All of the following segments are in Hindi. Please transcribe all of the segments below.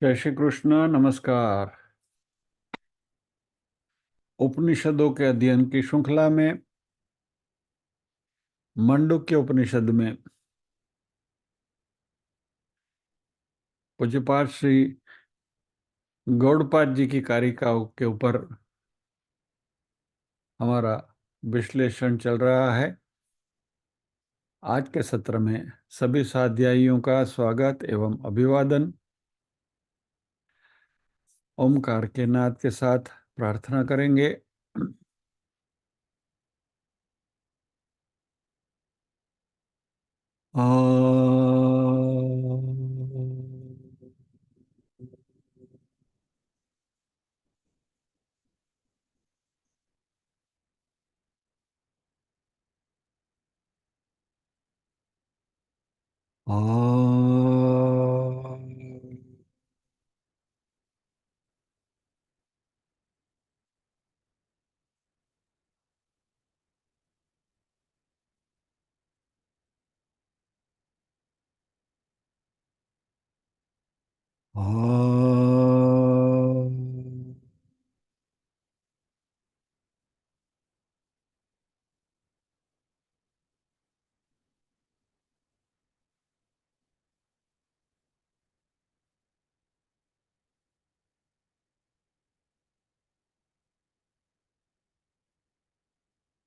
जय श्री कृष्ण। नमस्कार। उपनिषदों के अध्ययन की श्रृंखला में मांडुक्य उपनिषद में पूज्यपाद श्री गौड़पाद जी की कारिकाओं के ऊपर हमारा विश्लेषण चल रहा है। आज के सत्र में सभी स्वाध्यायियों का स्वागत एवं अभिवादन। ओमकार के नाद के साथ प्रार्थना करेंगे।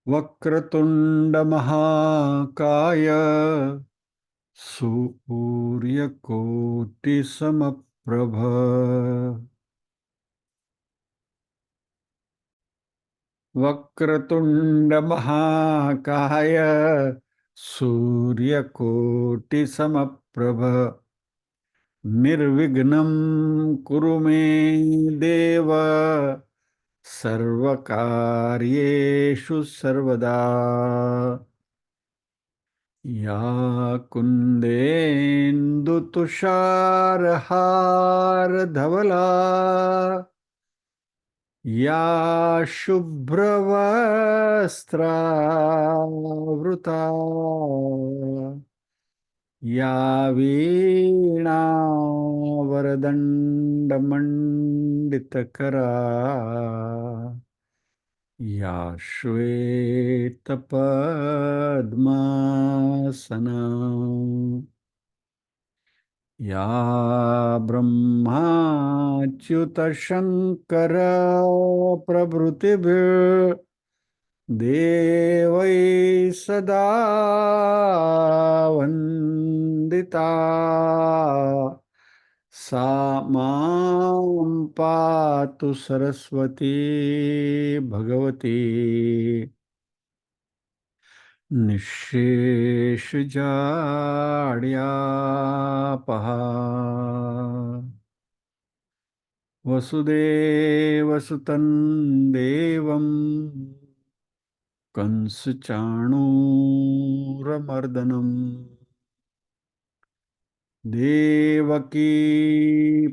वक्रतुंड महाकाय सूर्यकोटि समप्रभ वक्रतुंड महाकाय सूर्यकोटि समप्रभ निर्विघ्नं कुरु मे देव सर्वकार्येषु सर्वदा। या कुन्देन्दुतुषारहारधवला या शुभ्रवस्त्रावृता या वीणावरदण्डमण्डितकरा या श्वेतपद्मासना या ब्रह्माच्युतशङ्कर प्रभृतिभिर्देवैः सदा वन्दिता सा मां पातु सरस्वती भगवती निःशेषजाड्यापहा। वसुदेवसुतं देवं कंसचाणूरमर्दनम् देवकी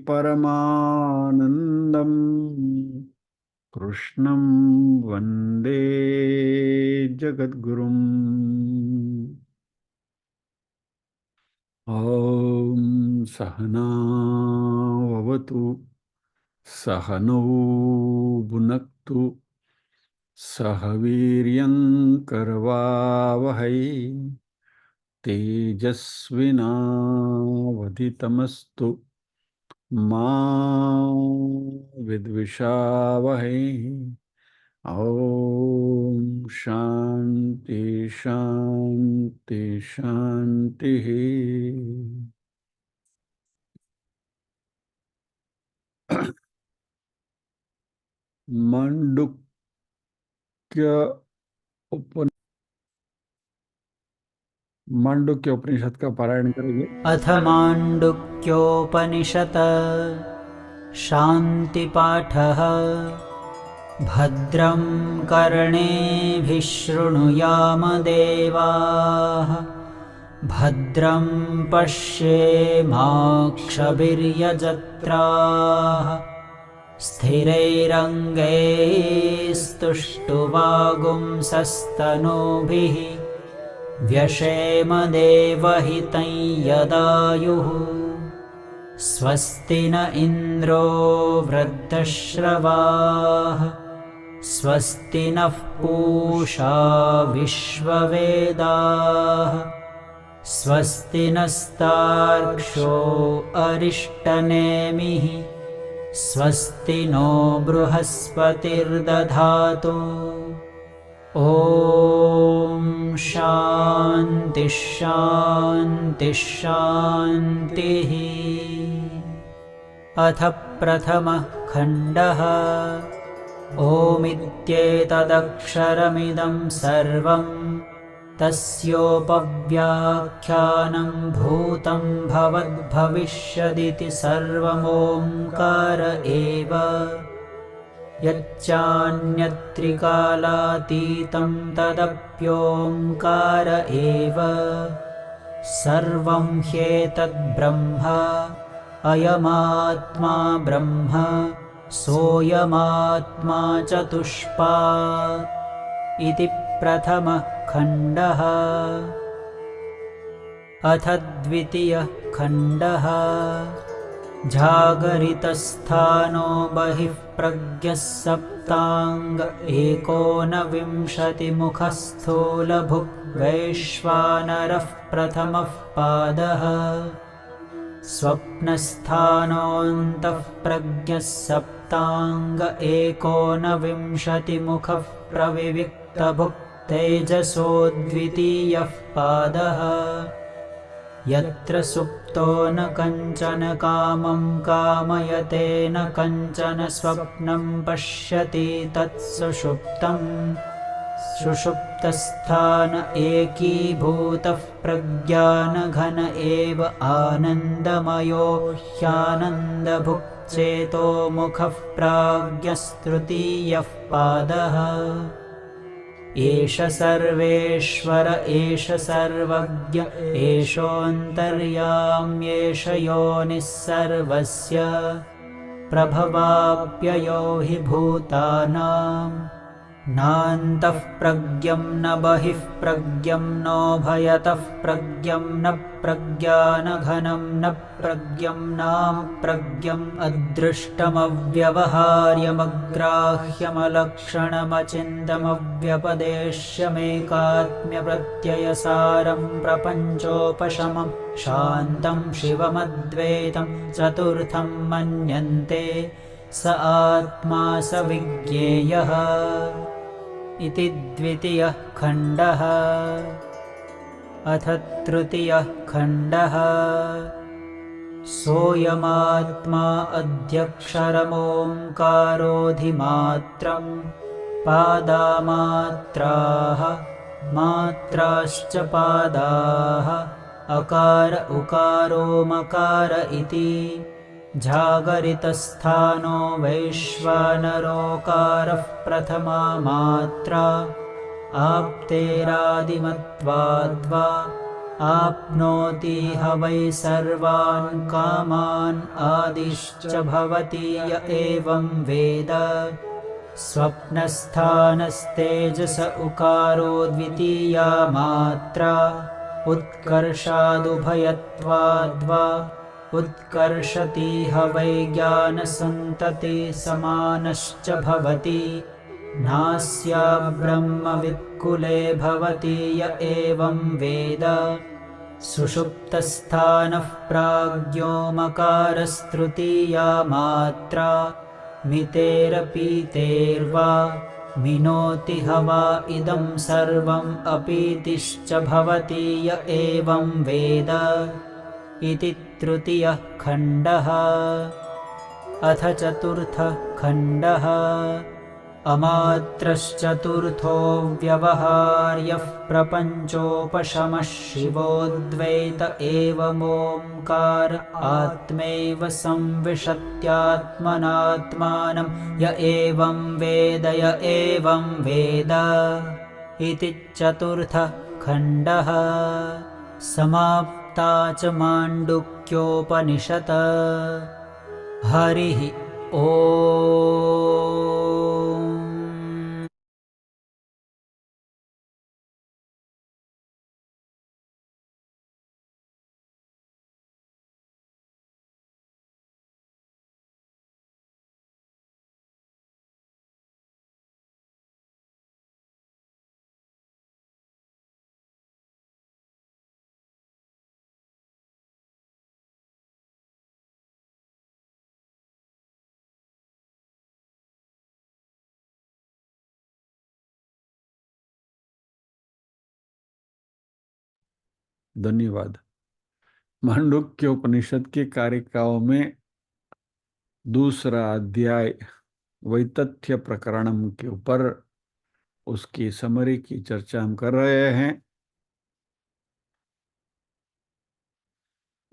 परमानन्दं कृष्णं वन्दे जगद्गुरुम्। ॐ सहना भवतु सहनौ भुनक्तु सह वीर्यं करवावहै तेजस्विनावधितमस्तु मा विद्विषावहै। ॐ शान्ति शान्ति शान्तिः। मांडुक्य उपनिषद का पारायण करेंगे। अथ माण्डुक्योपनिषत् शान्तिपाठः। भद्रं कर्णेभिः शृणुयाम देवाः भद्रं पश्येमाक्षभिर्यजत्राः स्थिरैरङ्गैस्तुष्टुवागुंसस्तनूभिः व्यशेम देवहितं यदायुः। स्वस्ति न इन्द्रो वृद्धश्रवाः स्वस्ति नः पूषा विश्ववेदाः स्वस्ति नस्तार्क्ष्यो अरिष्टनेमिः स्वस्ति नो बृहस्पतिर्दधातु ॐ शान्तिः शान्तिः शान्तिः। अथ प्रथमः खण्डः। ओमित्येतदक्षरमिदं सर्वं तस्योपव्याख्यानं भूतं भवद्भविष्यदिति सर्वमोङ्कार एव। यच्चान्यत्रिकालातीतं तदप्योङ्कार एव। सर्वं ह्येतद्ब्रह्म अयमात्मा ब्रह्म सोऽयमात्मा चतुष्पात् इति प्रथमः खण्डः। अथ द्वितीयः खण्डः। जागरितस्थानो बहिः प्रज्ञः सप्ताङ्ग एकोनविंशतिमुखः स्थूलभुग्वैश्वानरः प्रथमः पादः। स्वप्नस्थानोऽन्तः प्रज्ञः सप्ताङ्ग एकोनविंशतिमुखः प्रविविक्तभुक् तेजसो द्वितीयः पादः। यत्र सुप्तो न कञ्चन कामं कामयते न कञ्चन स्वप्नं पश्यति तत्सुषुप्तम्। सुषुप्तस्थान एकीभूतः प्रज्ञानघन एव आनन्दमयो ह्यानन्दभुक् चेतोमुखः प्राज्ञस्तृतीयः पादः। एष सर्वेश्वर एष सर्वज्ञ एषोऽन्तर्याम्येष योनिः सर्वस्य प्रभवाप्ययो हि भूतानाम्। नान्तः प्रज्ञं न बहिः प्रज्ञं नोभयतः प्रज्ञं न प्रज्ञानघनं न प्रज्ञं नाप्रज्ञम् अदृष्टमव्यवहार्यमग्राह्यमलक्षणमचिन्तमव्यपदेश्यमेकात्म्यप्रत्ययसारं प्रपञ्चोपशमं शान्तं शिवमद्वैतं चतुर्थं मन्यन्ते स आत्मा स विज्ञेयः इति द्वितीयः खण्डः। अथ तृतीयः खण्डः। सोऽयमात्मा अध्यक्षरमोङ्कारोऽधिमात्रं पादामात्राः मात्राश्च पादाः अकार उकारो मकार इति। जागरितस्थानो वैश्वानरोकारः प्रथमा मात्रा आप्तेरादिमत्वाद्वा आप्नोतीह वै सर्वान् कामान् आदिश्च भवति य एवं वेद। स्वप्नस्थानस्तेजस उकारो द्वितीया मात्रा उत्कर्षादुभयत्वाद्वा उत्कर्षतीह वै ज्ञानसन्तति समानश्च भवति। नास्या ब्रह्मवित्कुले भवति य एवं वेद। सुषुप्तस्थानः प्राज्ञोमकारस्तृतीया मात्रा मितेरपीतेर्वा मिनोति हवा इदं सर्वम् अपीतिश्च भवति य एवं वेद इति तृतीयः खण्डः। अथ चतुर्थः खण्डः। अमात्रश्चतुर्थो व्यवहार्यः प्रपञ्चोपशमः शिवोऽद्वैत एवमोङ्कार आत्मैव संविशत्यात्मनात्मानं य एवं वेद य एवं वेद इति चतुर्थः खण्डः। समाप्ता च माण्डुक्योपनिषत्। हरिः ओम्। धन्यवाद। मांडुक्य उपनिषद के कारिकाओं में दूसरा अध्याय वैतथ्य प्रकरणम के ऊपर उसकी समरी की चर्चा हम कर रहे हैं।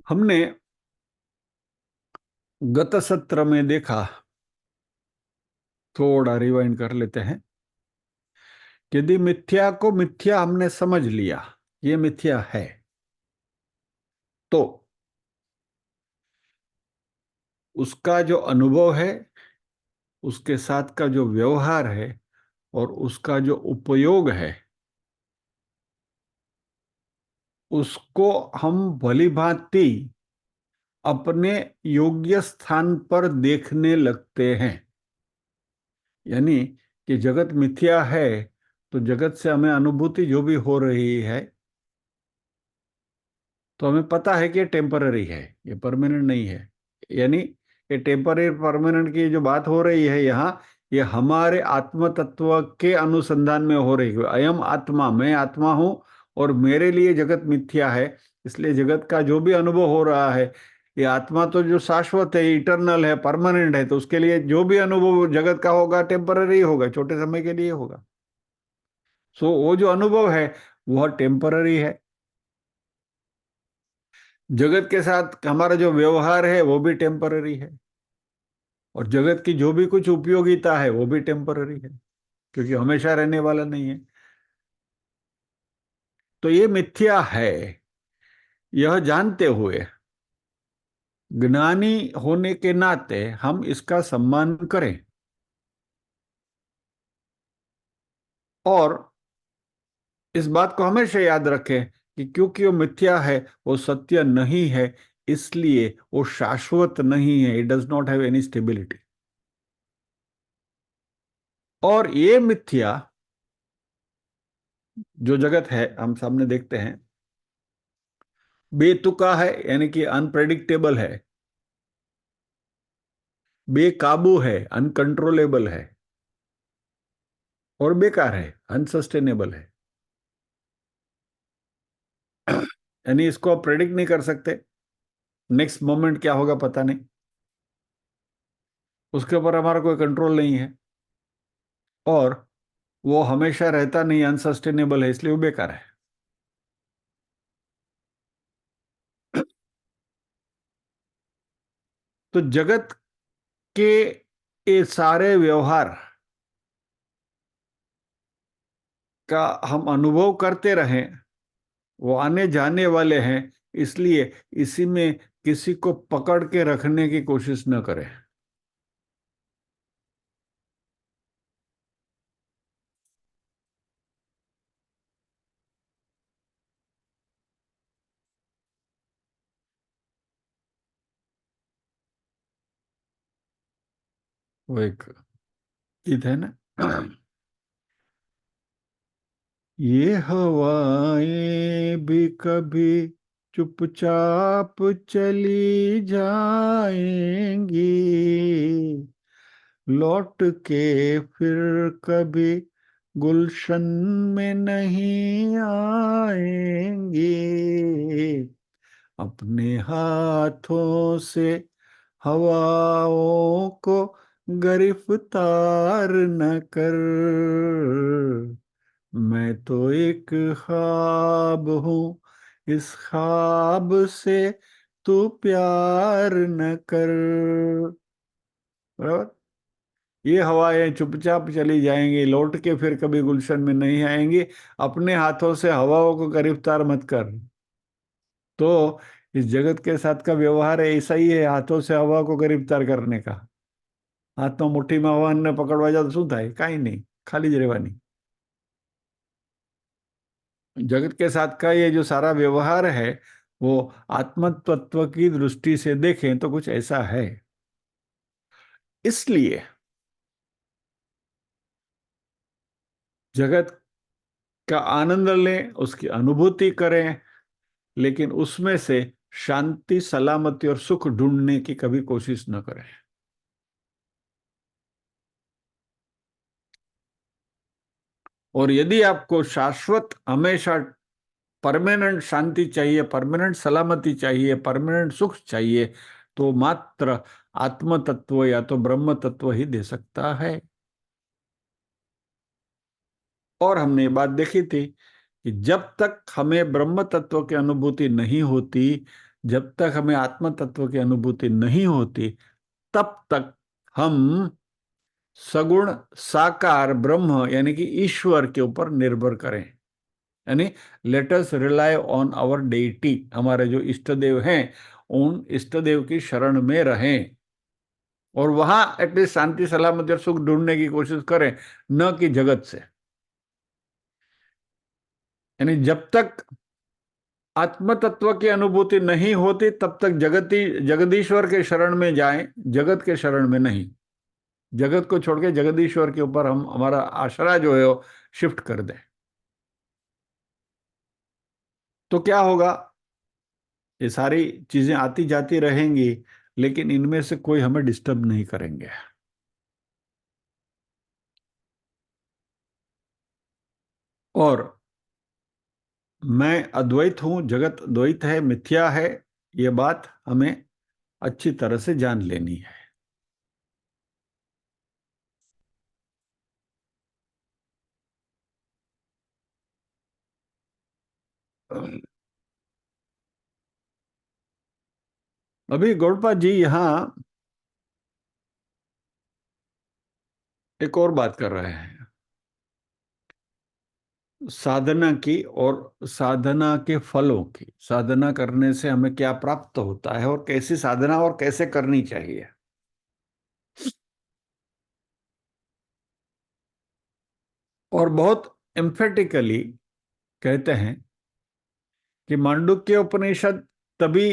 हमने गत सत्र में देखा, थोड़ा रिवाइंड कर लेते हैं। यदि मिथ्या को मिथ्या हमने समझ लिया, ये मिथ्या है, तो उसका जो अनुभव है, उसके साथ का जो व्यवहार है और उसका जो उपयोग है, उसको हम भली भांति अपने योग्य स्थान पर देखने लगते हैं। यानी कि जगत मिथ्या है तो जगत से हमें अनुभूति जो भी हो रही है, तो हमें पता है कि ये टेम्पररी है, ये परमानेंट नहीं है। यानी ये टेम्पररी परमानेंट की जो बात हो रही है यहाँ, ये हमारे आत्म तत्व के अनुसंधान में हो रही है। अयम आत्मा, मैं आत्मा हूं और मेरे लिए जगत मिथ्या है, इसलिए जगत का जो भी अनुभव हो रहा है, ये आत्मा तो जो शाश्वत है, इटरनल है, परमानेंट है, तो उसके लिए जो भी अनुभव जगत का होगा टेम्पररी होगा, छोटे समय के लिए होगा। सो वो जो अनुभव है वह टेम्पररी है। जगत के साथ हमारा जो व्यवहार है वो भी टेम्पररी है, और जगत की जो भी कुछ उपयोगिता है वो भी टेम्पररी है, क्योंकि हमेशा रहने वाला नहीं है। तो ये मिथ्या है, यह जानते हुए ज्ञानी होने के नाते हम इसका सम्मान करें, और इस बात को हमेशा याद रखें कि क्योंकि वो मिथ्या है, वो सत्य नहीं है, इसलिए वो शाश्वत नहीं है। It does not have any stability. और ये मिथ्या जो जगत है हम सामने देखते हैं, बेतुका है, यानी कि अनप्रेडिक्टेबल है, बेकाबू है, अनकंट्रोलेबल है, और बेकार है, अनसस्टेनेबल है। यानी इसको आप प्रेडिक्ट नहीं कर सकते, नेक्स्ट मोमेंट क्या होगा पता नहीं, उसके ऊपर हमारा कोई कंट्रोल नहीं है, और वो हमेशा रहता नहीं, अनसस्टेनेबल है, इसलिए वो बेकार है। तो जगत के ये सारे व्यवहार का हम अनुभव करते रहें, वो आने जाने वाले हैं, इसलिए इसी में किसी को पकड़ के रखने की कोशिश न करें। वो एक गीत है ना, ये हवाएं भी कभी चुपचाप चली जाएंगी, लौट के फिर कभी गुलशन में नहीं आएंगी। अपने हाथों से हवाओं को गिरफ्तार न कर, मैं तो एक ख्वाब हूँ, इस ख्वाब से तू प्यार न कर। बराबर। ये हवाएं चुपचाप चली जाएंगी, लौट के फिर कभी गुलशन में नहीं आएंगी। अपने हाथों से हवाओं को गिरफ्तार मत कर। तो इस जगत के साथ का व्यवहार ऐसा ही है, हाथों से हवा को गिरफ्तार करने का। हाथ में मुट्ठी में हवा ने पकड़वा जाओ तो શું થાય? કાંઈ नहीं, खाली જ રહેવાની। जगत के साथ का ये जो सारा व्यवहार है, वो आत्म तत्व की दृष्टि से देखें तो कुछ ऐसा है। इसलिए जगत का आनंद लें, उसकी अनुभूति करें, लेकिन उसमें से शांति, सलामती और सुख ढूंढने की कभी कोशिश न करें। और यदि आपको शाश्वत हमेशा परमानेंट शांति चाहिए, परमानेंट सलामती चाहिए, परमानेंट सुख चाहिए, तो मात्र आत्म तत्व या तो ब्रह्म तत्व ही दे सकता है। और हमने ये बात देखी थी कि जब तक हमें ब्रह्म तत्व की अनुभूति नहीं होती, जब तक हमें आत्म तत्व की अनुभूति नहीं होती, तब तक हम सगुण साकार ब्रह्म यानी कि ईश्वर के ऊपर निर्भर करें। यानी let us rely on our deity, हमारे जो इष्ट देव हैं उन इष्ट देव की शरण में रहें और वहां एटलीस्ट शांति सलामती और सुख ढूंढने की कोशिश करें, न कि जगत से। यानी जब तक आत्म तत्व की अनुभूति नहीं होती तब तक जगदीश्वर के शरण में जाएं, जगत के शरण में नहीं। जगत को छोड़ के जगदीश्वर के ऊपर हम हमारा आश्रय जो है वो शिफ्ट कर दें, तो क्या होगा? ये सारी चीजें आती जाती रहेंगी, लेकिन इनमें से कोई हमें डिस्टर्ब नहीं करेंगे। और मैं अद्वैत हूं, जगत द्वैत है, मिथ्या है, ये बात हमें अच्छी तरह से जान लेनी है। अभी गौड़पा जी यहाँ एक और बात कर रहे हैं, साधना की और साधना के फलों की। साधना करने से हमें क्या प्राप्त होता है और कैसी साधना और कैसे करनी चाहिए। और बहुत एम्फेटिकली कहते हैं कि मांडुक्य उपनिषद तभी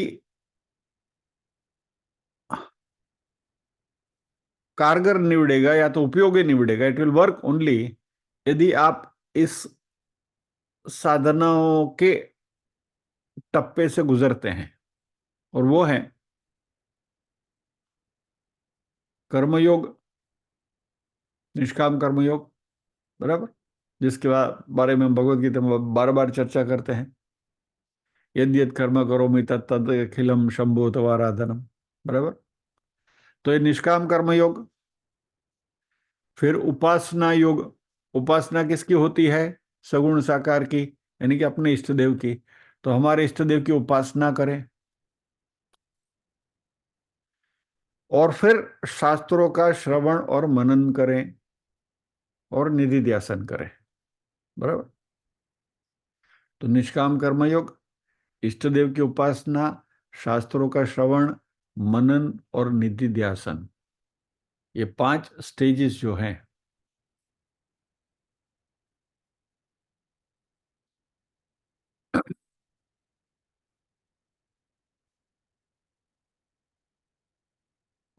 कारगर निवड़ेगा या तो उपयोगी निवड़ेगा, इट विल वर्क ओनली, यदि आप इस साधनाओं के टप्पे से गुजरते हैं। और वो है कर्मयोग, निष्काम कर्मयोग, बराबर, जिसके बारे में हम भगवत गीता में बार बार चर्चा करते हैं। यद यद कर्म करोमि तत् तद अखिलम शंभो तवाराधनम, बराबर। तो ये निष्काम कर्म योग। फिर उपासना योग। उपासना किसकी होती है? सगुण साकार की, यानी कि अपने इष्ट देव की। तो हमारे इष्ट देव की उपासना करें। और फिर शास्त्रों का श्रवण और मनन करें और निधि ध्यासन करें, बराबर। तो निष्काम कर्मयोग, इष्ट देव की उपासना, शास्त्रों का श्रवण, मनन और निधि ध्यासन, ये 5 स्टेजेस जो हैं,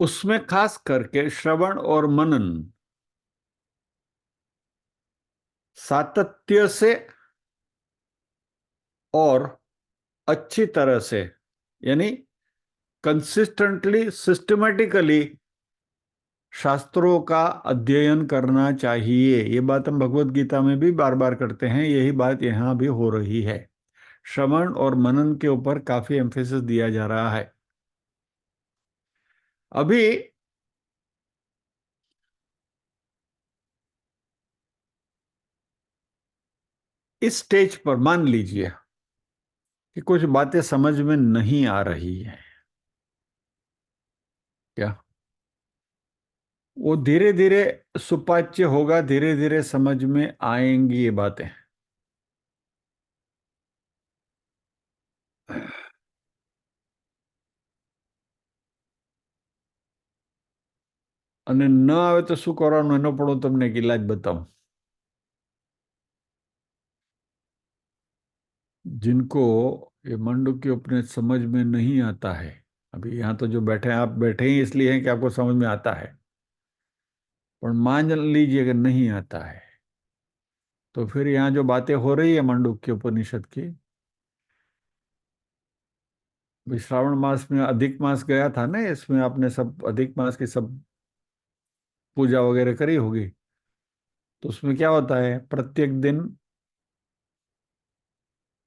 उसमें खास करके श्रवण और मनन सातत्य से और अच्छी तरह से, यानी कंसिस्टेंटली सिस्टमेटिकली शास्त्रों का अध्ययन करना चाहिए। ये बात हम भगवत गीता में भी बार बार करते हैं, यही बात यहां भी हो रही है। श्रवण और मनन के ऊपर काफी एम्फेसिस दिया जा रहा है। अभी इस स्टेज पर मान लीजिए कि कुछ बातें समझ में नहीं आ रही है, क्या? वो धीरे धीरे सुपाच्य होगा, धीरे धीरे समझ में आएंगी ये बातें। અને ન આવે તો શું કરવાનું એનો પણ હું તમને એક इलाज बताऊं। जिनको ये मंडूक्य उपनिषद समझ में नहीं आता है, अभी यहाँ तो जो बैठे हैं, आप बैठे ही इसलिए हैं कि आपको समझ में आता है, पर मान लीजिए अगर नहीं आता है, तो फिर यहाँ जो बातें हो रही है मंडूक्य उपनिषद की, अभी श्रावण मास में अधिक मास गया था ना, इसमें आपने सब अधिक मास की सब पूजा वगैरह करी होगी। तो उसमें क्या होता है, प्रत्येक दिन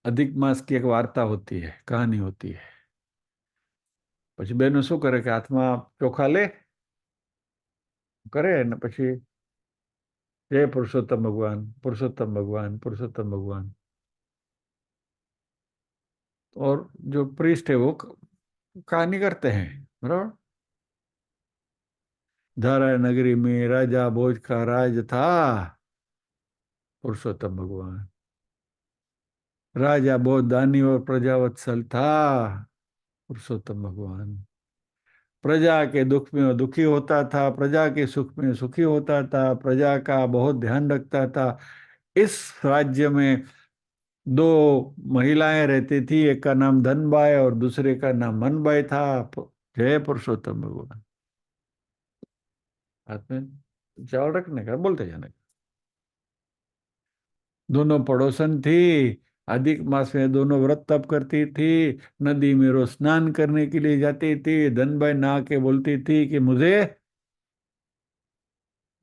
अधिक मास की एक वार्ता होती है, कहानी होती है। પછી બેનો શું કરે કે હાથમાં ચોખા લે, કરે ને પછી जय पुरुषोत्तम भगवान, पुरुषोत्तम भगवान, पुरुषोत्तम भगवान। और जो प्रीस्ट है वो कहानी करते हैं, बराबर। धारा नगरी में राजा भोज का राज था, पुरुषोत्तम भगवान। राजा बहुत दानी और प्रजावत्सल था, पुरुषोत्तम भगवान। प्रजा के दुख में वो दुखी होता था, प्रजा के सुख में सुखी होता था, प्रजा का बहुत ध्यान रखता था। इस राज्य में दो महिलाएं रहती थी, एक का नाम धनबाई और दूसरे का नाम मनबाई था। जय पुरुषोत्तम भगवान। हाथ में चावल रखने का, बोलते जाने का। दोनों पड़ोसन थी। अधिक मास में दोनों व्रत तप करती थी। नदी में रोज स्नान करने के लिए जाती थी। धनबाई नहा के बोलती थी कि मुझे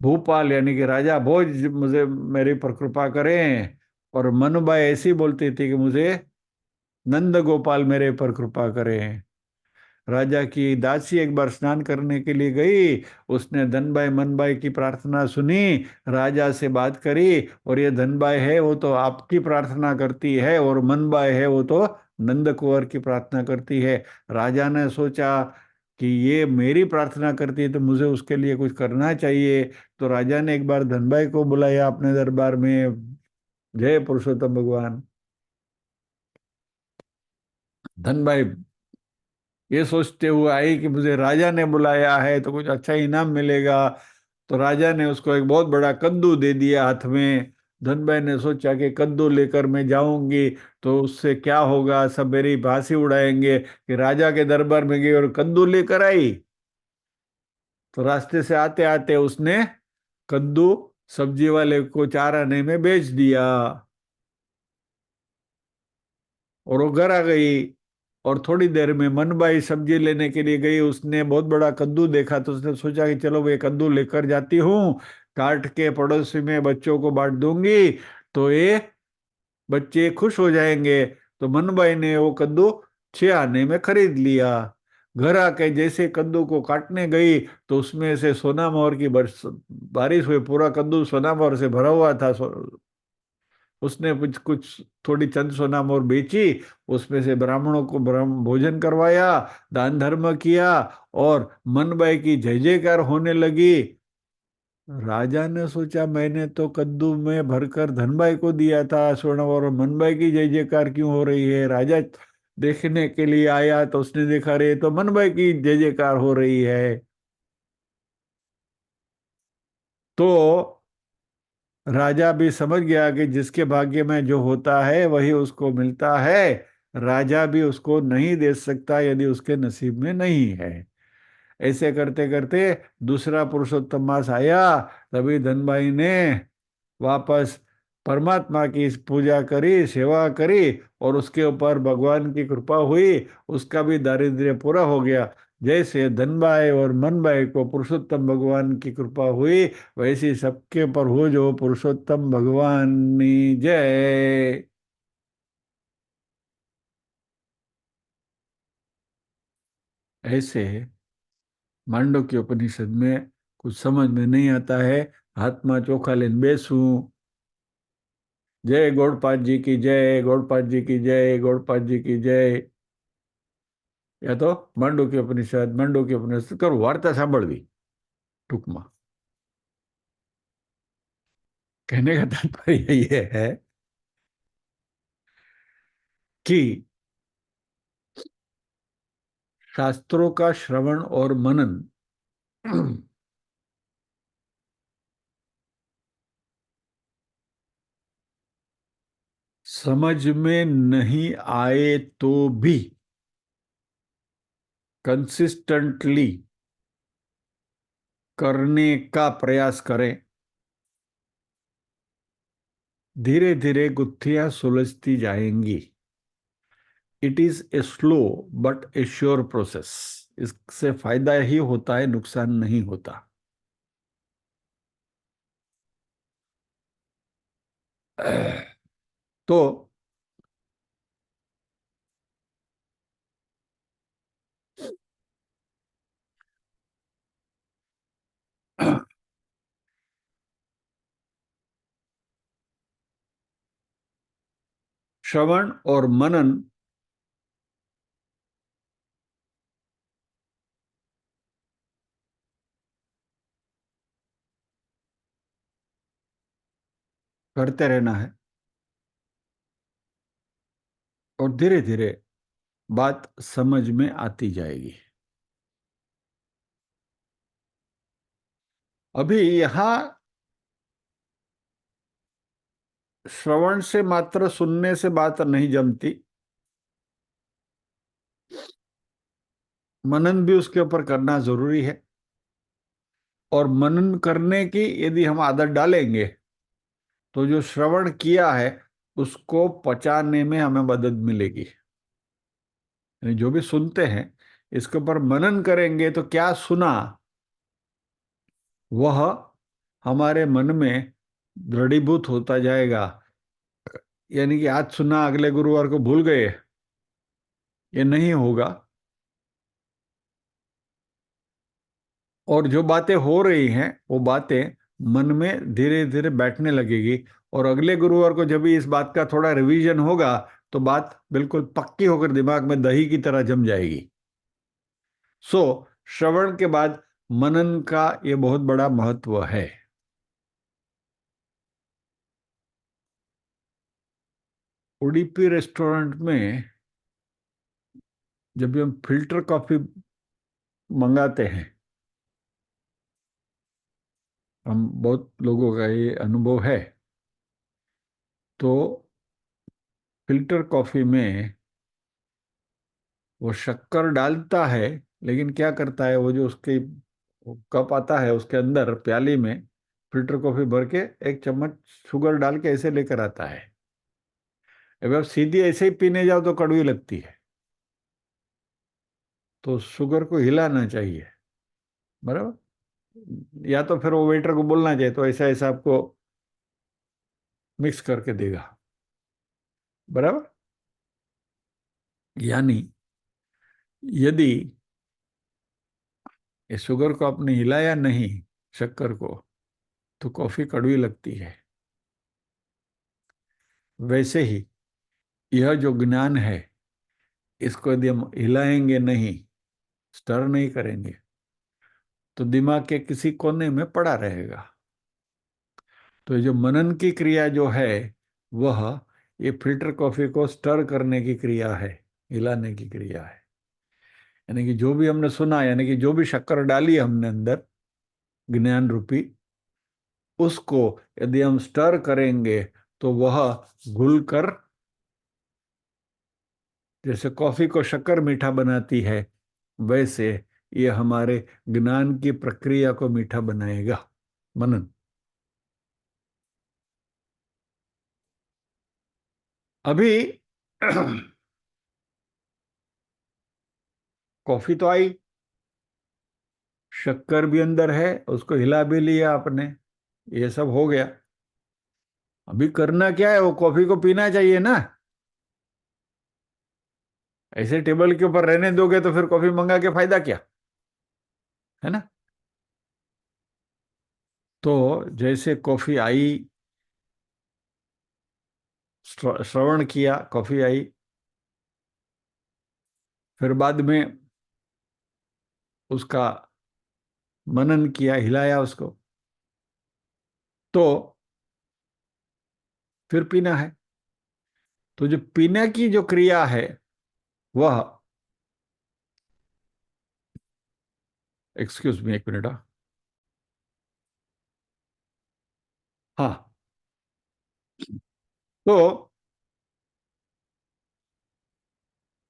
भूपाल यानी कि राजा भोज मुझे मेरी पर कृपा करें। और मनुबाई ऐसी बोलती थी कि मुझे नंद गोपाल मेरे पर कृपा करें। राजा की दासी एक बार स्नान करने के लिए गई। उसने धनबाई मनबाई की प्रार्थना सुनी, राजा से बात करी, और ये धनबाई है वो तो आपकी प्रार्थना करती है, और मनबाई है वो तो नंद कुंवर की प्रार्थना करती है। राजा ने सोचा कि ये मेरी प्रार्थना करती है तो मुझे उसके लिए कुछ करना चाहिए। तो राजा ने एक बार धनबाई को बुलाया अपने दरबार में। जय पुरुषोत्तम भगवान। धनबाई ये सोचते हुए आई कि मुझे राजा ने बुलाया है तो कुछ अच्छा इनाम मिलेगा। तो राजा ने उसको एक बहुत बड़ा कद्दू दे दिया हाथ में। धनबाई ने सोचा कि कद्दू लेकर मैं जाऊंगी तो उससे क्या होगा, सब मेरी बांसी उड़ाएंगे कि राजा के दरबार में गई और कद्दू लेकर आई। तो रास्ते से आते आते उसने कद्दू सब्जी वाले को 4 आने में बेच दिया, और वो घर आ गई। और थोड़ी देर में मनबाई सब्जी लेने के लिए गई, उसने बहुत बड़ा कद्दू देखा तो उसने सोचा कि चलो वो कद्दू लेकर जाती हूँ, काट के पड़ोसी में बच्चों को बांट दूंगी तो ये बच्चे खुश हो जाएंगे। तो मनबाई ने वो कद्दू 6 आने में खरीद लिया। घर आके जैसे कद्दू को काटने गई तो उसमें से सोना मोहर की बारिश हुई। पूरा कद्दू सोना मोहर से भरा हुआ था। उसने कुछ कुछ थोड़ी चंद सोना मोर बेची, उसमें से ब्राह्मणों को ब्रह्म भोजन करवाया, दान धर्म किया, और मनबाई की जय जयकार होने लगी। राजा ने सोचा मैंने तो कद्दू में भरकर धनबाई को दिया था स्वर्ण, और मनबाई की जय जयकार क्यों हो रही है। राजा देखने के लिए आया तो उसने देखा रे तो मनबाई की जय जयकार हो रही है। तो राजा भी समझ गया कि जिसके भाग्य में जो होता है वही उसको मिलता है। राजा भी उसको नहीं दे सकता यदि उसके नसीब में नहीं है। ऐसे करते करते दूसरा पुरुषोत्तम मास आया। तभी धनबाई ने वापस परमात्मा की पूजा करी, सेवा करी, और उसके ऊपर भगवान की कृपा हुई। उसका भी दारिद्र्य पूरा हो गया। जैसे धनबाई और मनबाई को पुरुषोत्तम भगवान की कृपा हुई, वैसी सबके ऊपर हो जो पुरुषोत्तम भगवान की जय। ऐसे मांडव के उपनिषद में कुछ समझ में नहीं आता है, हाथ में चोखा लेने बेसूं। जय गौड़पाद जी की जय, गौड़पाद जी की जय, गौड़पाद जी की जय। या तो માંડુક્ય ઉપનિષદ કરું વાર્તા સાંભળવી ટૂંકમાં। कहने का तात्पर्य ये है कि शास्त्रों का श्रवण और मनन समझ में नहीं आए तो भी कंसिस्टेंटली करने का प्रयास करें। धीरे धीरे गुत्थियां सुलझती जाएंगी। It is a slow but A sure process. इससे फायदा ही होता है, नुकसान नहीं होता। तो श्रवण और मनन करते रहना है और धीरे धीरे बात समझ में आती जाएगी। अभी यहां श्रवण से मात्र सुनने से बात नहीं जमती, मनन भी उसके ऊपर करना जरूरी है। और मनन करने की यदि हम आदत डालेंगे तो जो श्रवण किया है उसको पचाने में हमें मदद मिलेगी। यानी जो भी सुनते हैं इसके ऊपर मनन करेंगे तो क्या सुना वह हमारे मन में दृढ़ीभूत होता जाएगा। यानी कि आज सुना अगले गुरुवार को भूल गए, ये नहीं होगा। और जो बातें हो रही हैं वो बातें मन में धीरे धीरे बैठने लगेगी और अगले गुरुवार को जब भी इस बात का थोड़ा रिवीजन होगा तो बात बिल्कुल पक्की होकर दिमाग में दही की तरह जम जाएगी। सो श्रवण के बाद मनन का ये बहुत बड़ा महत्व है। उडुपी रेस्टोरेंट में जब भी हम फिल्टर कॉफी मंगाते हैं, हम बहुत लोगों का ये अनुभव है, तो फिल्टर कॉफी में वो शक्कर डालता है, लेकिन क्या करता है वो जो उसके कप आता है उसके अंदर प्याली में फिल्टर कॉफी भर के एक चम्मच शुगर डाल के ऐसे लेकर आता है। अब आप सीधी ऐसे ही पीने जाओ तो कड़वी लगती है, तो शुगर को हिलाना चाहिए, बराबर। या तो फिर वो वेटर को बोलना चाहिए तो ऐसा ऐसा आपको मिक्स करके देगा, बराबर। यानी यदि ये शुगर को आपने हिलाया नहीं, शक्कर को, तो कॉफी कड़वी लगती है। वैसे ही यह जो ज्ञान है इसको यदि हम हिलाएंगे नहीं, स्टर नहीं करेंगे, तो दिमाग के किसी कोने में पड़ा रहेगा। तो ये जो मनन की क्रिया जो है वह ये फिल्टर कॉफी को स्टर करने की क्रिया है, हिलाने की क्रिया है। यानी कि जो भी हमने सुना, यानी कि जो भी शक्कर डाली हमने अंदर ज्ञान रूपी, उसको यदि हम स्टर करेंगे तो वह घुल कर, जैसे कॉफी को शक्कर मीठा बनाती है, वैसे ये हमारे ज्ञान की प्रक्रिया को मीठा बनाएगा, मनन। अभी कॉफी तो आई, शक्कर भी अंदर है, उसको हिला भी लिया आपने, ये सब हो गया। अभी करना क्या है, वो कॉफी को पीना चाहिए ना। ऐसे टेबल के ऊपर रहने दोगे तो फिर कॉफी मंगा के फायदा क्या, है ना। तो जैसे कॉफी आई, श्रवण किया, कॉफी आई, फिर बाद में उसका मनन किया, हिलाया उसको, तो फिर पीना है। तो जो पीने की जो क्रिया है वह, एक्सक्यूज मी एक मिनट, हाँ। तो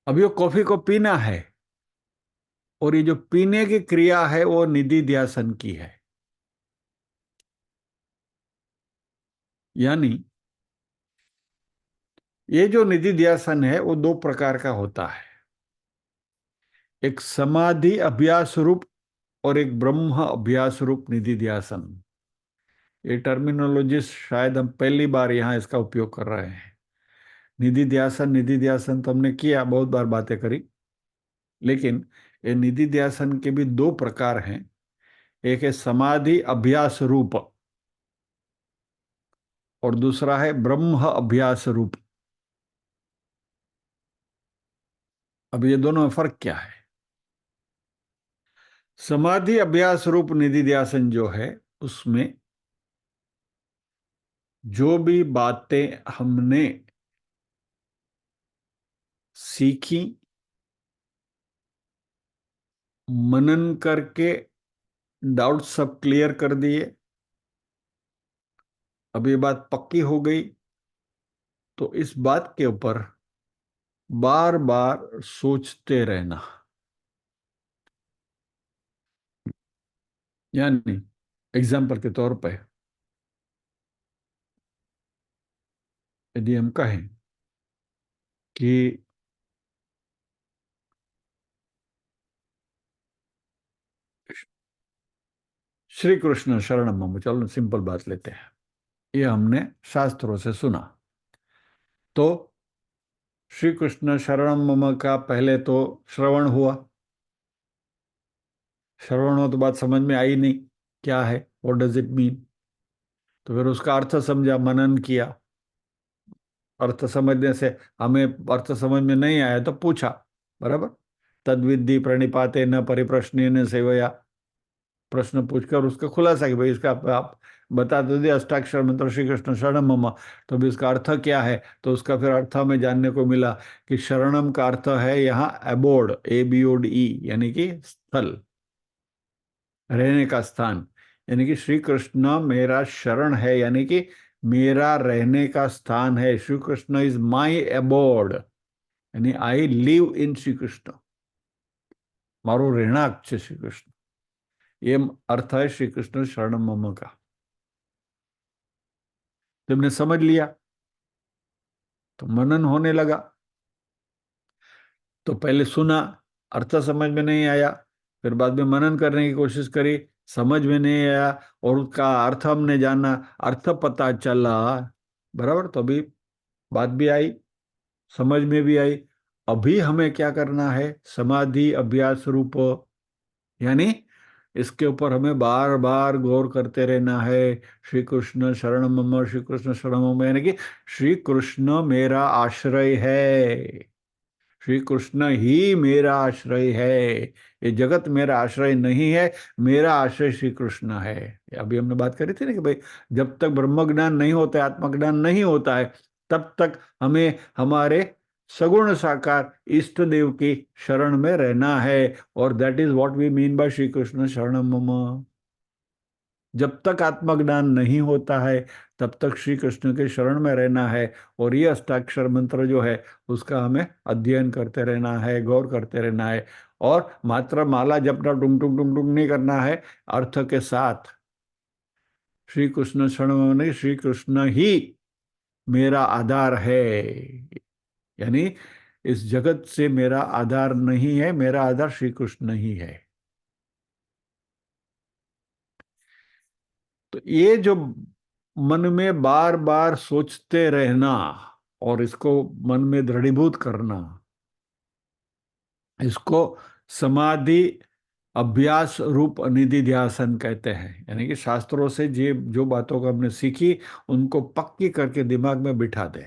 अभी वो कॉफी को पीना है और ये जो पीने की क्रिया है वो निधि ध्यासन की है। यानी ये जो निधि ध्यासन है वो दो प्रकार का होता है, एक समाधि अभ्यास रूप और एक ब्रह्म अभ्यास रूप निधि ध्यासन। ये टर्मिनोलॉजिस्ट शायद हम पहली बार यहाँ इसका उपयोग कर रहे हैं। निधि ध्यासन तो हमने किया, बहुत बार बातें करी, लेकिन ये निधि ध्यासन के भी दो प्रकार हैं। एक है समाधि अभ्यास रूप और दूसरा है ब्रह्म अभ्यास रूप। अब ये दोनों में फर्क क्या है? समाधि अभ्यास रूप निधि ध्यासन जो है, उसमें जो भी बातें हमने सीखी, मनन करके डाउट सब क्लियर कर दिए, अब ये बात पक्की हो गई, तो इस बात के ऊपर बार बार सोचते रहना। यानी एग्जाम्पल के तौर पे यदि हम कहें कि श्री कृष्ण शरणम मम, चलो सिंपल बात लेते हैं, ये हमने शास्त्रों से सुना, तो श्री कृष्ण शरणम मम का पहले तो श्रवण हुआ, श्रवण हो तो बात समझ में आई नहीं क्या है, व्हाट डज इट मीन। तो फिर उसका अर्थ समझा, मनन किया, अर्थ समझने से हमें अर्थ समझ में नहीं आया तो पूछा, बराबर। तद्विद्धि प्रणिपाते न परिप्रश्न सेवया, प्रश्न पूछकर उसका खुलासा कि भाई इसका आप बता दो दिए अष्टाक्षर मंत्र श्री कृष्ण शरणम मम, तो भी इसका अर्थ क्या है, तो उसका फिर अर्थ हमें जानने को मिला कि शरणम का अर्थ है यहाँ एबोर्ड, ABODE, यानी कि स्थल, रहने का स्थान। यानी कि श्री कृष्ण मेरा शरण है, यानी कि मेरा रहने का स्थान है। Shri Krishna is my abode, यानी I live in Shri Krishna, मारो રહેણાંક છે श्री कृष्ण, ये अर्थ है श्री कृष्ण शरणम मम का। तुमने समझ लिया तो मनन होने लगा। तो पहले सुना, अर्थ समझ में नहीं आया, फिर बाद में मनन करने की कोशिश करी, समझ में नहीं आया, और उसका अर्थ हमने जाना, अर्थ पता चला, बराबर, तो अभी बात भी आई, समझ में भी आई। अभी हमें क्या करना है, समाधि अभ्यास रूप, यानी इसके ऊपर हमें बार बार गौर करते रहना है। श्री कृष्ण शरण मम, श्री कृष्ण शरण मम, यानी कि श्री कृष्ण मेरा आश्रय है, श्री कृष्ण ही मेरा आश्रय है, ये जगत मेरा आश्रय नहीं है, मेरा आश्रय श्री कृष्ण है। अभी हमने बात करी थी ना कि भाई जब तक ब्रह्म ज्ञान नहीं होता है, आत्मज्ञान नहीं होता है, तब तक हमें हमारे सगुण साकार इष्ट देव की शरण में रहना है, और that is what we mean by Shri Krishna शरणम मम। जब तक आत्मज्ञान नहीं होता है, तब तक श्री कृष्ण के शरण में रहना है, और ये अष्टाक्षर मंत्र जो है उसका हमें अध्ययन करते रहना है, गौर करते रहना है, और मात्र माला जपना टुंग टुंग टुंग टुंग नहीं करना है, अर्थ के साथ। श्री कृष्ण शरण में नहीं, श्री कृष्ण ही मेरा आधार है, यानी इस जगत से मेरा आधार नहीं है, मेरा आधार श्री कृष्ण ही है। तो ये जो मन में बार बार सोचते रहना और इसको मन में दृढ़ीभूत करना, इसको समाधि अभ्यास रूप निधि ध्यासन कहते हैं। यानी कि शास्त्रों से जो बातों को हमने सीखी, उनको पक्की करके दिमाग में बिठा दे।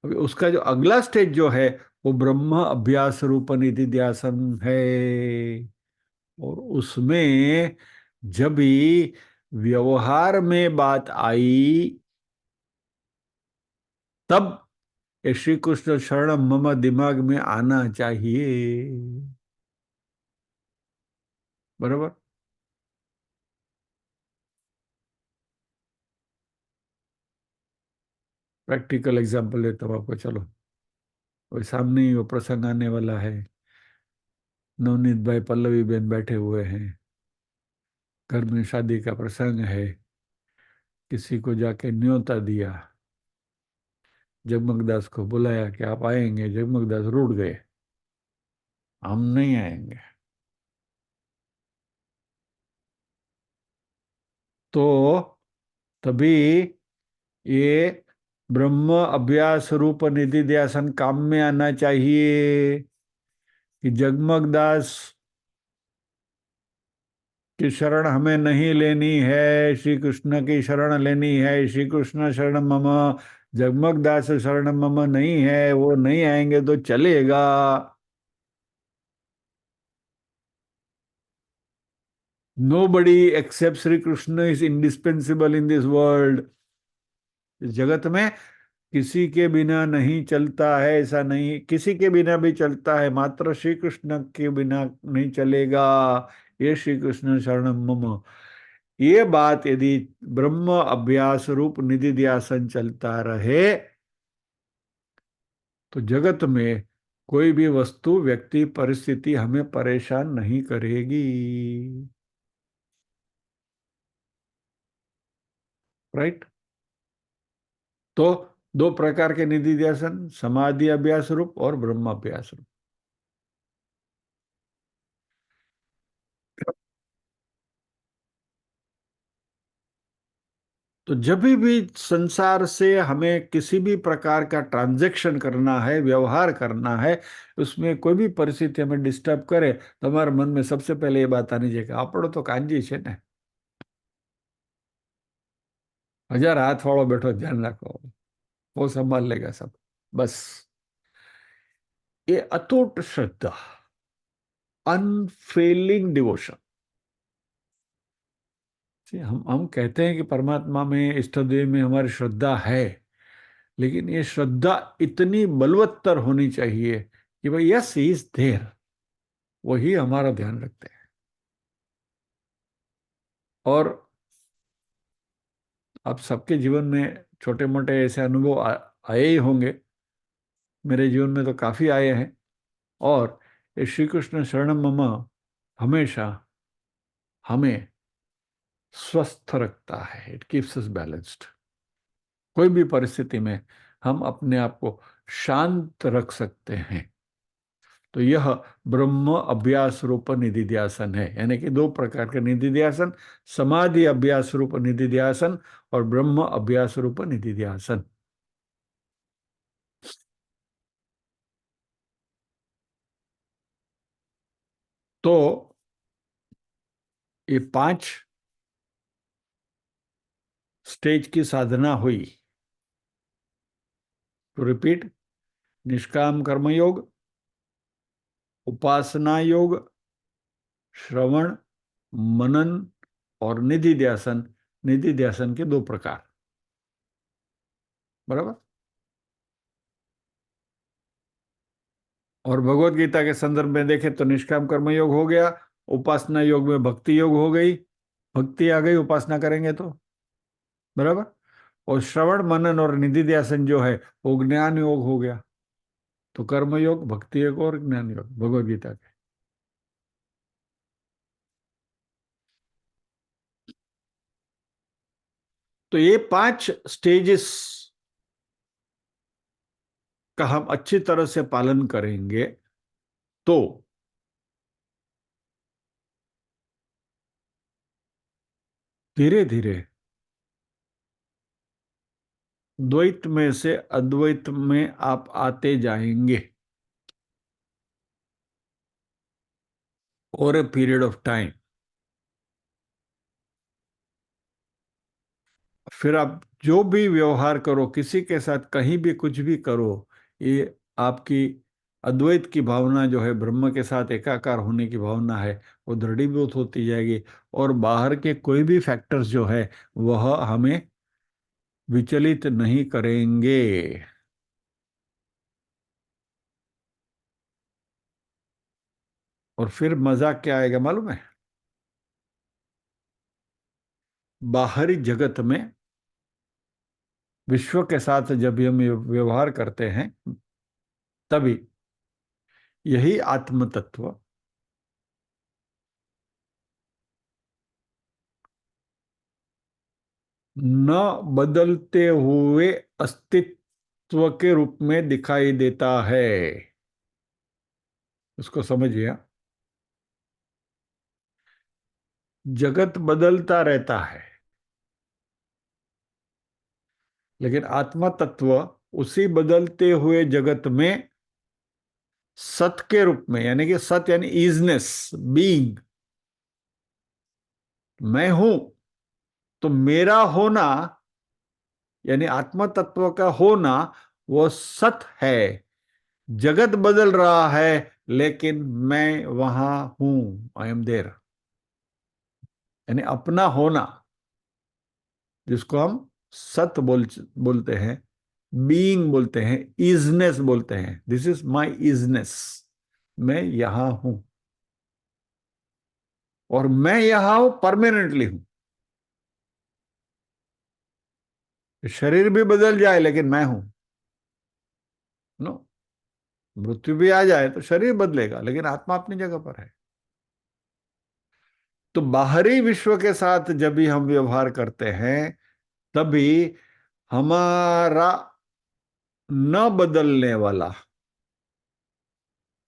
अभी उसका जो अगला स्टेज जो है, वो ब्रह्म अभ्यास रूप निधि ध्यासन है। और उसमें जब भी व्यवहार में बात आई, तब ये श्री कृष्ण शरण मम दिमाग में आना चाहिए, बराबर। प्रैक्टिकल एग्जांपल लेता हूँ आपको, चलो। वो सामने ही वो प्रसंग आने वाला है, नवनीत भाई पल्लवी बहन बैठे हुए हैं, घर में शादी का प्रसंग है, किसी को जाके न्योता दिया, जगमगदास को बुलाया कि आप आएंगे, जगमगदास रूठ गए, हम नहीं आएंगे। तो तभी ये ब्रह्म अभ्यास रूप निधि ध्यासन काम में आना चाहिए कि जगमगदास की शरण हमें नहीं लेनी है, श्री कृष्ण की शरण लेनी है, श्री कृष्ण शरण मम। जगमग दास शरण मम नहीं है, वो नहीं आएंगे तो चलेगा। Nobody except Sri Krishna is indispensable in this world. इस जगत में किसी के बिना नहीं चलता है, ऐसा नहीं, किसी के बिना भी चलता है, मात्र श्री कृष्ण के बिना नहीं चलेगा। ये श्री कृष्ण शरणम मम, ये बात यदि ब्रह्म अभ्यास रूप निधि ध्यासन चलता रहे तो जगत में कोई भी वस्तु, व्यक्ति, परिस्थिति हमें परेशान नहीं करेगी। राइट। तो दो प्रकार के निधि ध्यासन, समाधि अभ्यास रूप और ब्रह्म अभ्यास रूप। तो जब भी संसार से हमें किसी भी प्रकार का ट्रांजैक्शन करना है, व्यवहार करना है, उसमें कोई भी परिस्थिति हमें डिस्टर्ब करे तो हमारे मन में सबसे पहले ये बात आनी चाहिए कि આપણો तो कांजी છે ને, 1000 हाथ वालों बैठो, ध्यान रखो, वो संभाल लेगा सब। बस ये अतूट श्रद्धा, अनफेलिंग डिवोशन। हम कहते हैं कि परमात्मा में, इष्ट देव में हमारी श्रद्धा है, लेकिन ये श्रद्धा इतनी बलवत्तर होनी चाहिए कि भाई यस ही इज देयर, वही हमारा ध्यान रखते हैं। और आप सबके जीवन में छोटे मोटे ऐसे अनुभव आए ही होंगे। मेरे जीवन में तो काफी आए हैं। और ये श्री कृष्ण शरणम मम हमेशा हमें स्वस्थ रखता है। It keeps us balanced. कोई भी परिस्थिति में हम अपने आप को शांत रख सकते हैं। तो यह ब्रह्म अभ्यास रूप निधिध्यासन है। यानी कि दो प्रकार के निधिध्यासन, समाधि अभ्यास रूप निधिध्यासन और ब्रह्म अभ्यास रूप निधिध्यासन। तो ये 5 स्टेज की साधना हुई। तो रिपीट: निष्काम कर्म योग, उपासना योग, श्रवण, मनन और निधि ध्यासन। निधि ध्यासन के 2 प्रकार। बराबर। और भगवत गीता के संदर्भ में देखें तो निष्काम कर्म योग हो गया, उपासना योग में भक्ति योग हो गई, भक्ति आ गई उपासना करेंगे तो। बराबर। और श्रवण, मनन और निधि ध्यासन जो है वो ज्ञान योग हो गया। तो कर्म योग, भक्ति योग और ज्ञान योग भगवत गीता के। तो ये 5 स्टेजेस का हम अच्छी तरह से पालन करेंगे तो धीरे धीरे द्वैत में से अद्वैत में आप आते जाएंगे। Over a period of time. फिर आप जो भी व्यवहार करो, किसी के साथ कहीं भी कुछ भी करो, ये आपकी अद्वैत की भावना जो है, ब्रह्म के साथ एकाकार होने की भावना है, वो दृढ़ीभूत होती जाएगी। और बाहर के कोई भी फैक्टर्स जो है वह हमें विचलित नहीं करेंगे। और फिर मजा क्या आएगा मालूम है? बाहरी जगत में विश्व के साथ जब हम व्यवहार करते हैं तभी यही आत्म तत्व न बदलते हुए अस्तित्व के रूप में दिखाई देता है। उसको समझिए। जगत बदलता रहता है, लेकिन आत्मा तत्व उसी बदलते हुए जगत में सत के रूप में, यानी कि सत यानी इजनेस, बीइंग, मैं हूं, तो मेरा होना यानी आत्म तत्व का होना वो सत है। जगत बदल रहा है लेकिन मैं वहां हूं, आई एम देयर। यानी अपना होना, जिसको हम सत बोलते हैं, बीइंग बोलते हैं, इजनेस बोलते हैं, दिस इज माय इजनेस। मैं यहां हूं, और मैं यहां हूं, परमानेंटली हूं। शरीर भी बदल जाए लेकिन मैं हूं। नो, मृत्यु भी आ जाए तो शरीर बदलेगा लेकिन आत्मा अपनी जगह पर है। तो बाहरी विश्व के साथ जब भी हम व्यवहार करते हैं, तभी हमारा न बदलने वाला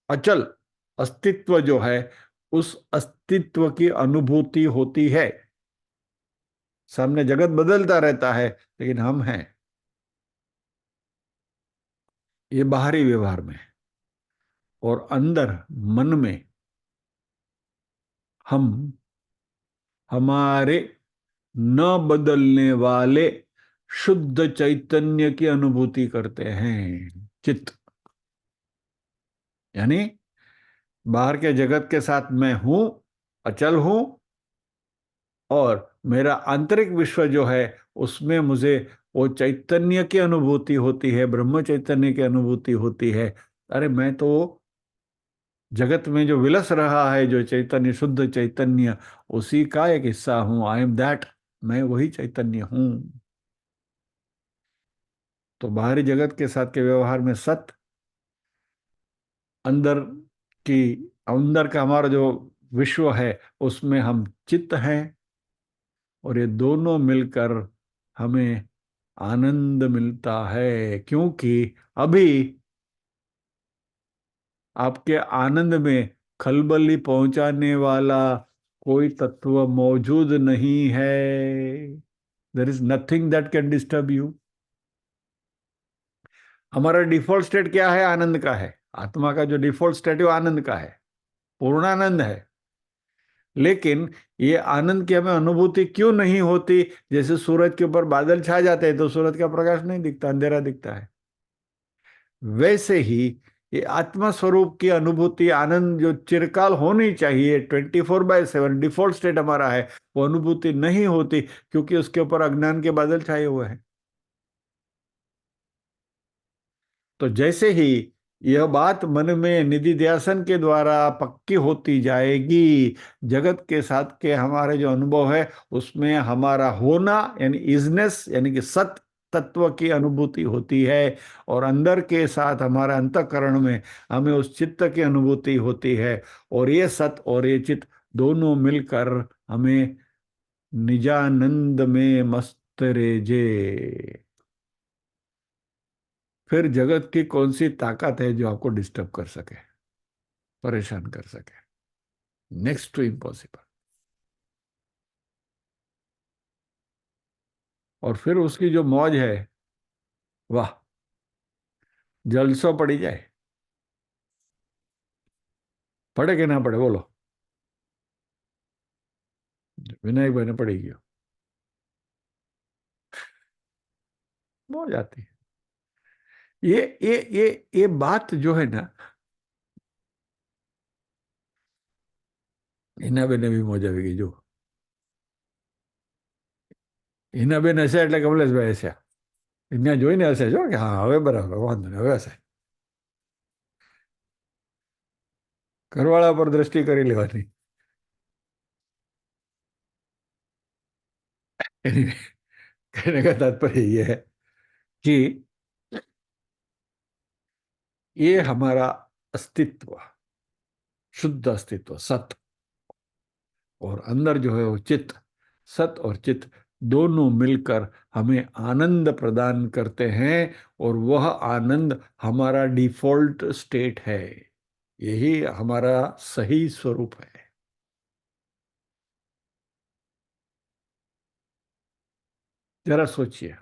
अचल अस्तित्व जो है, उस अस्तित्व की अनुभूति होती है। सामने जगत बदलता रहता है लेकिन हम हैं। ये बाहरी व्यवहार में। और अंदर मन में हम हमारे न बदलने वाले शुद्ध चैतन्य की अनुभूति करते हैं, चित्त। यानी बाहर के जगत के साथ मैं हूं, अचल हूं, और मेरा आंतरिक विश्व जो है उसमें मुझे वो चैतन्य की अनुभूति होती है, ब्रह्म चैतन्य की अनुभूति होती है। अरे मैं तो जगत में जो विलस रहा है, जो चैतन्य, शुद्ध चैतन्य, उसी का एक हिस्सा हूं। आई एम दैट, मैं वही चैतन्य हूं। तो बाहरी जगत के साथ के व्यवहार में सत, अंदर की अंदर का हमारा जो विश्व है उसमें हम चित्त हैं, और ये दोनों मिलकर हमें आनंद मिलता है। क्योंकि अभी आपके आनंद में खलबली पहुंचाने वाला कोई तत्व मौजूद नहीं है। There is nothing that can disturb you. हमारा डिफॉल्ट स्टेट क्या है? आनंद का है। आत्मा का जो डिफॉल्ट स्टेट है वो आनंद का है, पूर्णानंद है। लेकिन ये आनंद की हमें अनुभूति क्यों नहीं होती? जैसे सूरज के ऊपर बादल छा जाते हैं तो सूरज का प्रकाश नहीं दिखता, अंधेरा दिखता है। वैसे ही ये आत्मा स्वरूप की अनुभूति, आनंद जो चिरकाल होनी चाहिए, 24/7 डिफॉल्ट स्टेट हमारा है, वो अनुभूति नहीं होती क्योंकि उसके ऊपर अज्ञान के बादल छाए हुए हैं। तो जैसे ही यह बात मन में निधि ध्यासन के द्वारा पक्की होती जाएगी, जगत के साथ के हमारे जो अनुभव है उसमें हमारा होना यानी इजनेस, यानी कि सत तत्व की अनुभूति होती है। और अंदर के साथ हमारा अंतःकरण में हमें उस चित्त की अनुभूति होती है। और ये सत और ये चित्त दोनों मिलकर हमें निजानंद में मस्त रेजे। फिर जगत की कौन सी ताकत है जो आपको डिस्टर्ब कर सके, परेशान कर सके? Next to impossible. और फिर उसकी जो मौज है, वाह, जलसो पड़ी जाए। पढ़े कि ना पढ़े बोलो? विनायक भाई ने पढ़ेगी, मौज आती है। ये बात जो है ना, હિનાબેન બી મોજ આવી ગઈ જો. હિનાબેન હશે એટલે કમલેશભાઈ હશે. એને જોઈને હશે જો કે હા હવે બરાબર, વાંધો નહીં, હવે હશે. ઘરવાળા પર દ્રષ્ટિ કરી લેવાની. कहने का तात्पर्य ये है कि ये हमारा अस्तित्व, शुद्ध अस्तित्व सत, और अंदर जो है वो चित्त, सत और चित्त दोनों मिलकर हमें आनंद प्रदान करते हैं। और वह आनंद हमारा डिफॉल्ट स्टेट है, यही हमारा सही स्वरूप है। जरा सोचिए,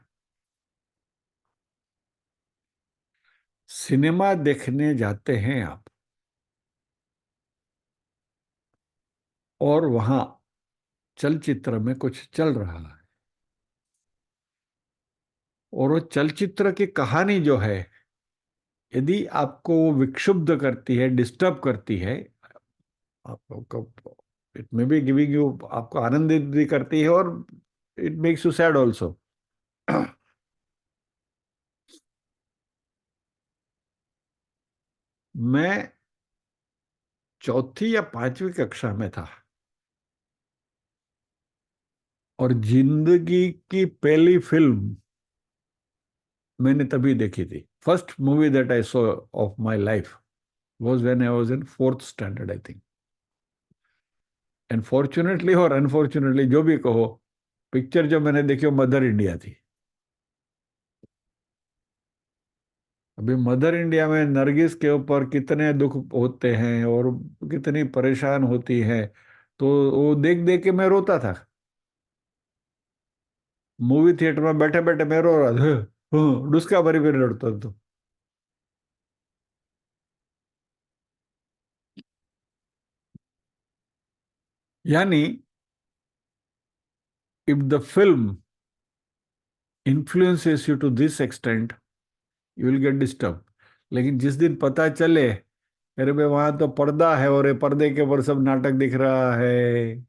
सिनेमा देखने जाते हैं आप, और वहां चलचित्र में कुछ चल रहा है, और वो चलचित्र की कहानी जो है, यदि आपको वो विक्षुब्ध करती है, डिस्टर्ब करती है, आपको, it may be giving you, आपको आनंदित भी करती है और it makes you sad also. मैं चौथी या पांचवी कक्षा में था, और जिंदगी की पहली फिल्म मैंने तभी देखी थी। First movie that I saw of my life was when I was in fourth standard, I think. And fortunately और अनफॉर्चुनेटली जो भी कहो, पिक्चर जो मैंने देखी वो मदर इंडिया थी। अभी मदर इंडिया में नरगिस के ऊपर कितने दुख होते हैं और कितनी परेशान होती है, तो वो देख देख के मैं रोता था। मूवी थिएटर में बैठे बैठे मैं रो रहा था, डुस्का भरी फिर रोता था। यानी if the film influences you to this extent, you will get disturbed। लेकिन जिस दिन पता चले, अरे भाई वहां तो पर्दा है और ये पर्दे के ऊपर सब नाटक दिख रहा है,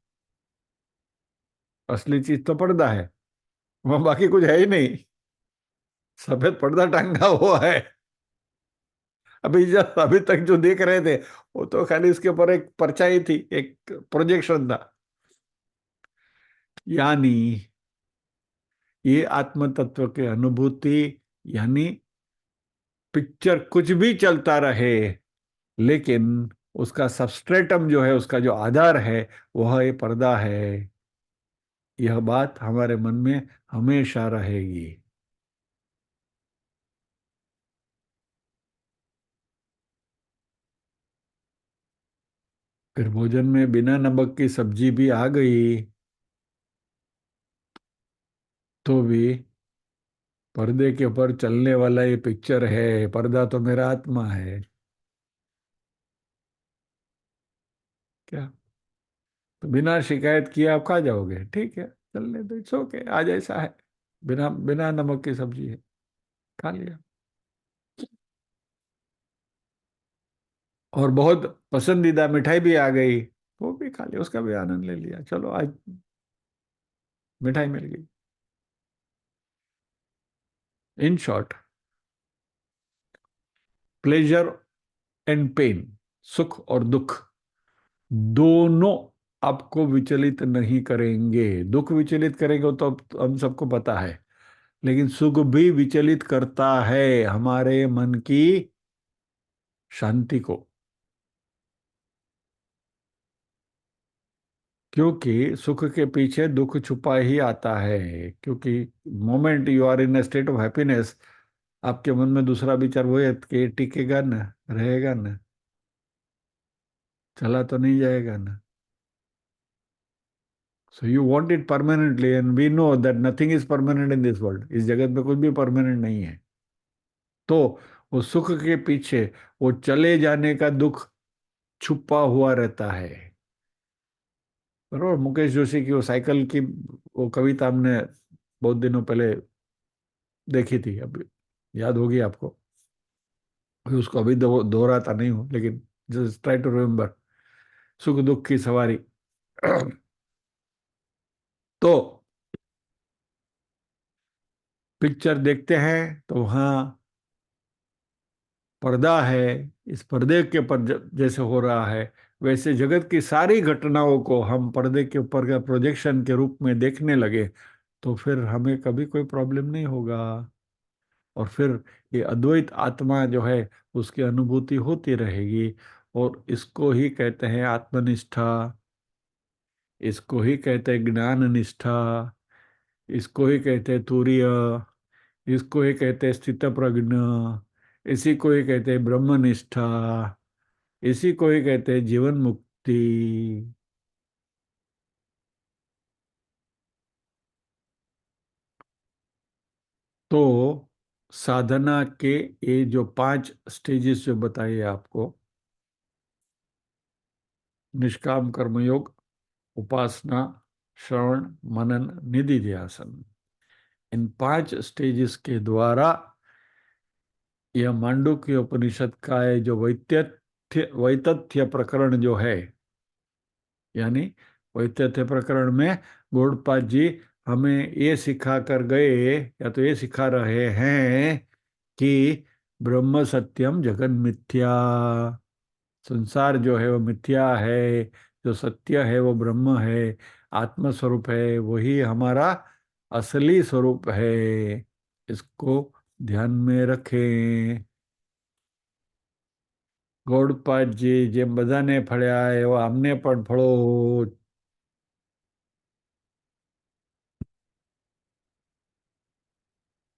असली चीज तो पर्दा है, वहां बाकी कुछ है ही नहीं, सफेद पर्दा टांगा हुआ है। अभी तक जो देख रहे थे वो तो खाली उसके ऊपर एक परछाई थी, एक प्रोजेक्शन था। यानी ये आत्म तत्व की अनुभूति, यानी पिक्चर कुछ भी चलता रहे, लेकिन उसका सबस्ट्रेटम जो है, उसका जो आधार है, वह ये पर्दा है। यह बात हमारे मन में हमेशा रहेगी। फिर भोजन में बिना नमक की सब्जी भी आ गई, तो भी पर्दे के ऊपर चलने वाला ये पिक्चर है, पर्दा तो मेरा आत्मा है। क्या? तो बिना शिकायत किए आप खा जाओगे, ठीक है, चलने दो, इट्स ओके, आज ऐसा है, बिना बिना नमक की सब्जी है, खा लिया। और बहुत पसंदीदा मिठाई भी आ गई, वो भी खा लिया, उसका भी आनंद ले लिया, चलो आज मिठाई मिल गई। In short, pleasure and pain, सुख और दुख दोनों आपको विचलित नहीं करेंगे। दुख विचलित करेंगे तो अब हम सबको पता है, लेकिन सुख भी विचलित करता है हमारे मन की शांति को। क्योंकि सुख के पीछे दुख छुपा ही आता है। क्योंकि moment you are in a state of happiness, आपके मन में दूसरा विचार वो है कि ये टिकेगा ना, रहेगा ना, चला तो नहीं जाएगा ना। So you want it permanently, and we know that nothing is permanent in this world. इस जगत में कुछ भी परमानेंट नहीं है। तो वो सुख के पीछे वो चले जाने का दुख छुपा हुआ रहता है। बरोबर, मुकेश जोशी की वो साइकिल की वो कविता हमने बहुत दिनों पहले देखी थी, अब याद होगी आपको। अभी उसको अभी दोहराता नहीं हूं, लेकिन जस्ट ट्राई टू रिमेम्बर, सुख दुख की सवारी। तो पिक्चर देखते हैं तो वहां पर्दा है, इस पर्दे के ऊपर जैसे हो रहा है, वैसे जगत की सारी घटनाओं को हम पर्दे के ऊपर का प्रोजेक्शन के रूप में देखने लगे, तो फिर हमें कभी कोई प्रॉब्लम नहीं होगा। और फिर ये अद्वैत आत्मा जो है, उसकी अनुभूति होती रहेगी। और इसको ही कहते हैं आत्मनिष्ठा, इसको ही कहते हैं ज्ञान निष्ठा, इसको ही कहते हैं तुरीय, इसको ही कहते हैं स्थित प्रज्ञ, इसी को ही कहते हैं ब्रह्मनिष्ठा, इसी को ही कहते हैं जीवन मुक्ति। तो साधना के ये जो 5 स्टेजेस जो बताइए आपको, निष्काम कर्मयोग, उपासना, श्रवण, मनन, निधिध्यासन, इन 5 स्टेजेस के द्वारा यह मांडुक्य उपनिषद का है जो वैतथ्य प्रकरण जो है, यानी वैतथ्य प्रकरण में गौड़पाद जी हमें ये सिखा कर गए, या तो ये सिखा रहे हैं कि ब्रह्म सत्यम जगन मिथ्या, संसार जो है वो मिथ्या है, जो सत्य है वो ब्रह्म है, आत्म स्वरूप है, वही हमारा असली स्वरूप है। इसको ध्यान में रखें। ગોળપાદ जी જેમ બધાને ફળ્યા એવા અમને પણ ફળો।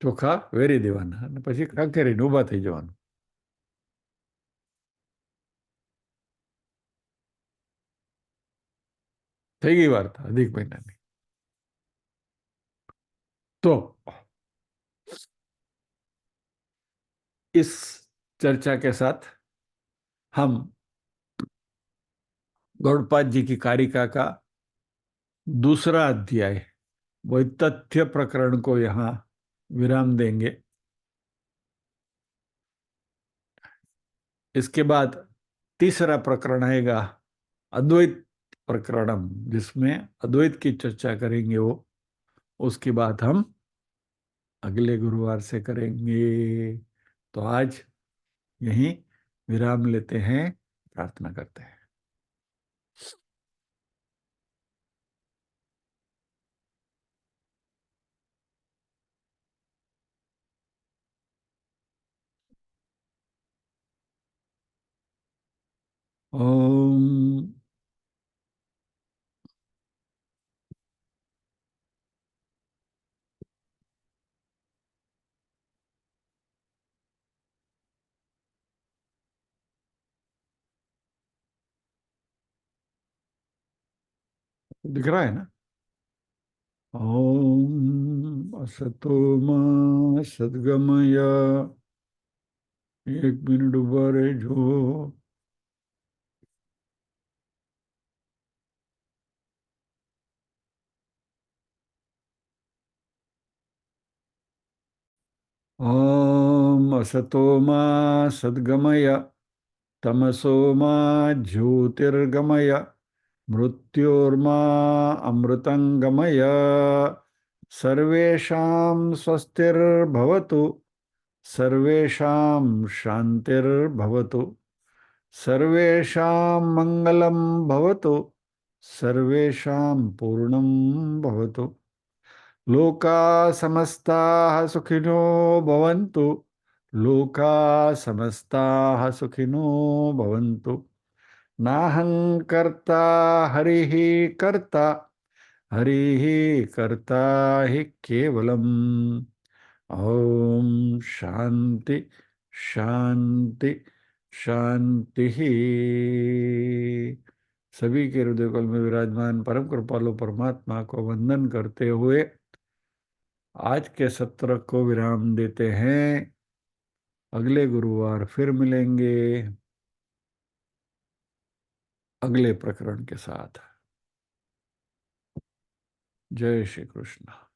ચોખા વેરી દેવાના અને પછી ખંખેરીને ઊભા થઈ જવાનું। થઈ ગઈ વાર્તા અધિક મહિનાની। तो इस चर्चा के साथ हम गौड़पाद जी की कारिका का दूसरा अध्याय वैतथ्य प्रकरण को यहाँ विराम देंगे। इसके बाद तीसरा प्रकरण आएगा अद्वैत प्रकरणम, जिसमें अद्वैत की चर्चा करेंगे वो। उसकी बात हम अगले गुरुवार से करेंगे। तो आज यहीं विराम लेते हैं, प्रार्थना करते हैं। ओम। दिख रहा है ना? ओम असतो मा सद्गमय। 1 मिनट उभा जो। ओम असतो मा सद्गमय तमसो मा ज्योतिर्गमय मृत्योर्मा अमृतंगमय। सर्वेषां स्वस्तिर्भवतु, सर्वेषां शान्तिर्भवतु, सर्वेषां मङ्गलं भवतु, सर्वेषां पूर्णं भवतु। लोका समस्ताः सुखिनो भवन्तु, लोका समस्ताः सुखिनो भवन्तु। नाहं कर्ता हरिः कर्ता, हरिः कर्ता हि केवलम्। ओम शांति शांति शांति ही। सभी के हृदय कल में विराजमान परम कृपालु परमात्मा को वंदन करते हुए आज के सत्र को विराम देते हैं। अगले गुरुवार फिर मिलेंगे अगले प्रकरण के साथ। जय श्री कृष्ण।